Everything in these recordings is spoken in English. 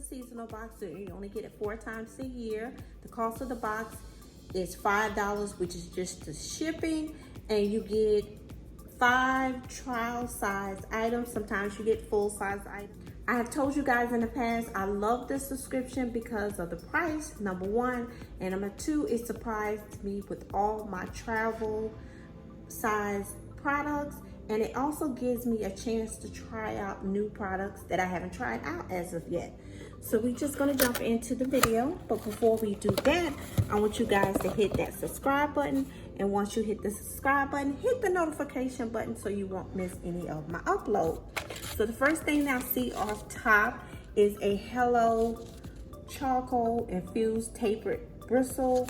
seasonal box, so you only get it 4 times a year. The cost of the box is $5, which is just the shipping, and you get 5 trial size items. Sometimes you get full size items. I have told you guys in the past, I love this subscription because of the price, number 1, and number 2, it surprised me with all my travel size products, and it also gives me a chance to try out new products that I haven't tried out as of yet. So we're just gonna jump into the video, but before we do that, I want you guys to hit that subscribe button, and once you hit the subscribe button, hit the notification button so you won't miss any of my upload. So the first thing I see off top is a Hello charcoal infused tapered bristle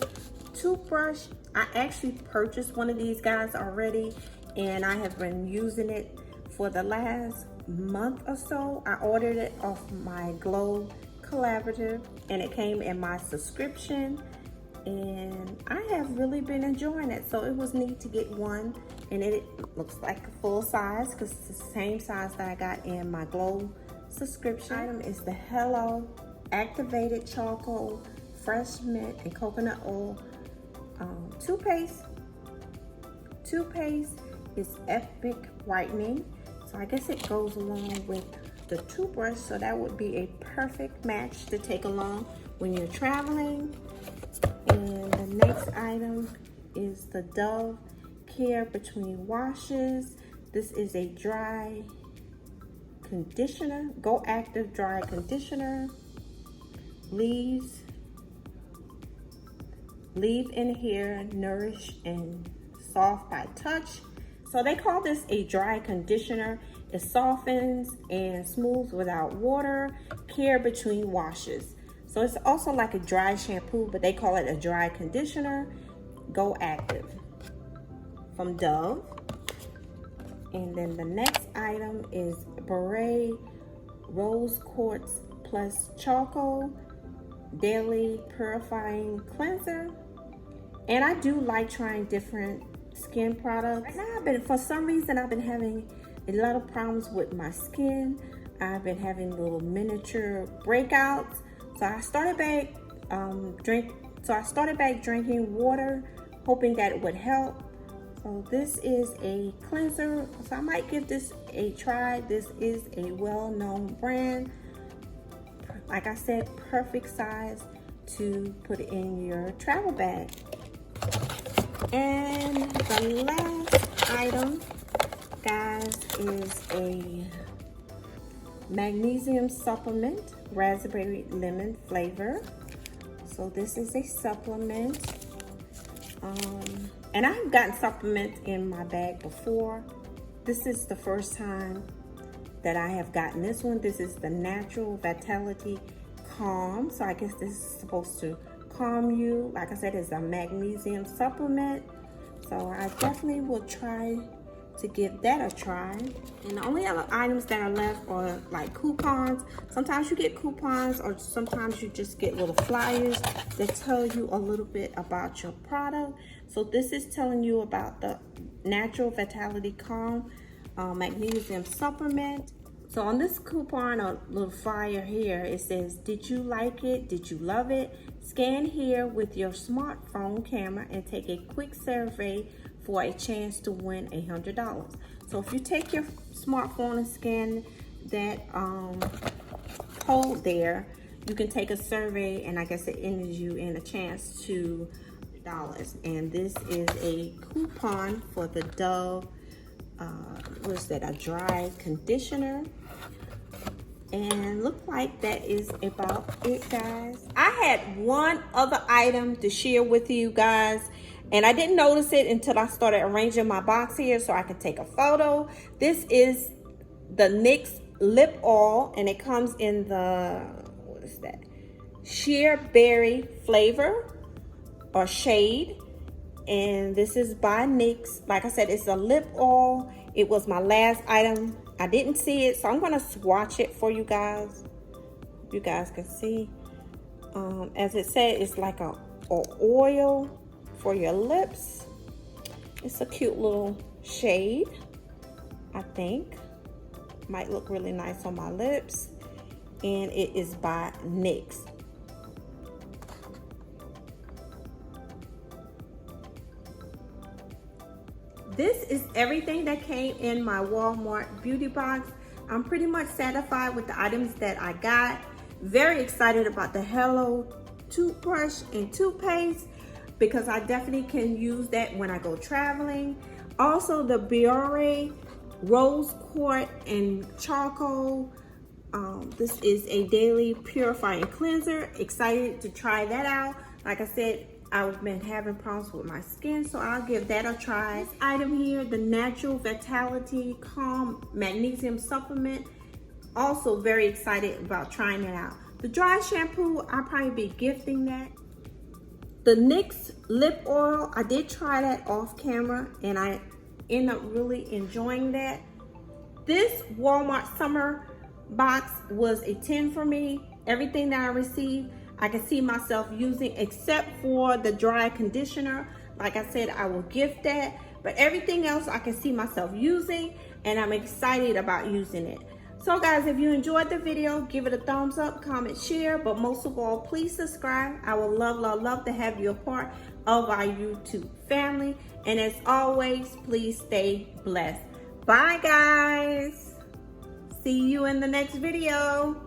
toothbrush. I actually purchased one of these guys already, and I have been using it for the last month or so. I ordered it off my Glow Collaborative, and it came in my subscription, and I have really been enjoying it. So it was neat to get one, and it looks like a full size because it's the same size that I got in my Glow subscription. Item is the Hello Activated Charcoal Fresh Mint and Coconut Oil toothpaste. Toothpaste is epic whitening, so I guess it goes along with the toothbrush, so that would be a perfect match to take along when you're traveling. And the next item is the Dove Care Between Washes. This is a dry conditioner, Go Active Dry Conditioner. Leave-in hair, nourish and soft by touch. So they call this a dry conditioner. It softens and smooths without water, care between washes. So it's also like a dry shampoo, but they call it a dry conditioner. Go Active from Dove. And then the next item is Beret Rose Quartz Plus Charcoal Daily Purifying Cleanser. And I do like trying different skin products. Right now, for some reason, I've been having a lot of problems with my skin. I've been having little miniature breakouts. So I started back drinking water, hoping that it would help. So this is a cleanser. So I might give this a try. This is a well-known brand. Like I said, perfect size to put in your travel bag. And the last item, guys, is a magnesium supplement, raspberry lemon flavor. So this is a supplement. And I've gotten supplements in my bag before. This is the first time that I have gotten this one. This is the Natural Vitality Calm. So I guess this is supposed to calm you. Like I said, it's a magnesium supplement. So I definitely will try to give that a try. And the only other items that are left are like coupons. Sometimes you get coupons, or sometimes you just get little flyers that tell you a little bit about your product. So this is telling you about the Natural Vitality Calm magnesium supplement. So on this coupon or little flyer here, it says, did you like it? Did you love it? Scan here with your smartphone camera and take a quick survey for a chance to win $100. So if you take your smartphone and scan that code there, you can take a survey, and I guess it enters you in a chance to $100. And this is a coupon for the Dove, what is that, a dry conditioner. And look like that is about it, guys. I had one other item to share with you guys, and I didn't notice it until I started arranging my box here so I could take a photo. This is the Nyx's lip oil, and it comes in the, what is that, sheer berry flavor or shade. And this is by Nyx's. Like I said, it's a lip oil. It was my last item. I didn't see it, so I'm gonna swatch it for you guys. You guys can see. As it said, it's like a oil for your lips. It's a cute little shade, I think. Might look really nice on my lips. and it is by Nyx's. This is everything that came in my Walmart beauty box. I'm pretty much satisfied with the items that I got. Very excited about the Hello toothbrush and toothpaste because I definitely can use that when I go traveling. Also the Biore Rose Quartz and Charcoal. This is a daily purifying cleanser. Excited to try that out. Like I said, I've been having problems with my skin, so I'll give that a try. This item here, the Natural Vitality Calm Magnesium Supplement. Also very excited about trying it out. The dry shampoo, I'll probably be gifting that. The NYX lip oil, I did try that off camera and I end up really enjoying that. This Walmart summer box was a 10 for me. Everything that I received, I can see myself using except for the dry conditioner. Like I said, I will gift that, but everything else I can see myself using and I'm excited about using it. So guys, if you enjoyed the video, give it a thumbs up, comment, share, but most of all, please subscribe. I would love to have you a part of our YouTube family. And as always, please stay blessed. Bye guys. See you in the next video.